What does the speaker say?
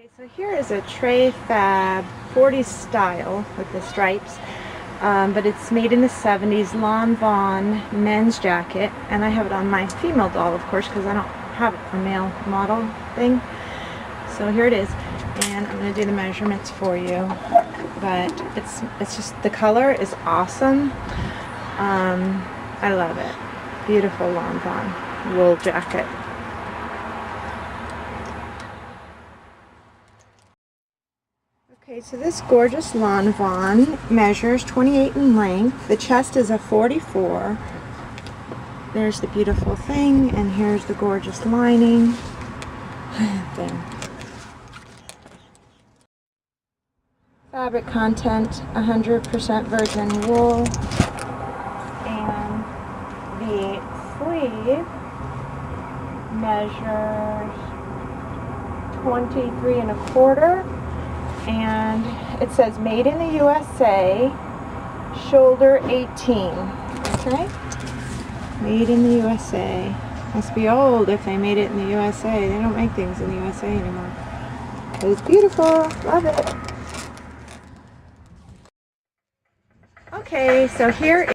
So here is a Tray Fab 40s style with the stripes, but it's made in the 70s, LANVIN men's jacket, and I have it on my female doll, of course, because I don't have a male model thing. So here it is, and I'm going to do the measurements for you, but it's just, the color is awesome. I love it. Beautiful LANVIN wool jacket. Okay, so this gorgeous LANVIN measures 28 in length. The chest is a 44. There's the beautiful thing, and here's the gorgeous lining. Thing. Fabric content, 100% virgin wool. And the sleeve measures 23 1/4. And it says made in the USA, shoulder 18. Okay? Made in the USA. Must be old if they made it in the USA. They don't make things in the USA anymore. But it's beautiful. Love it. Okay, so here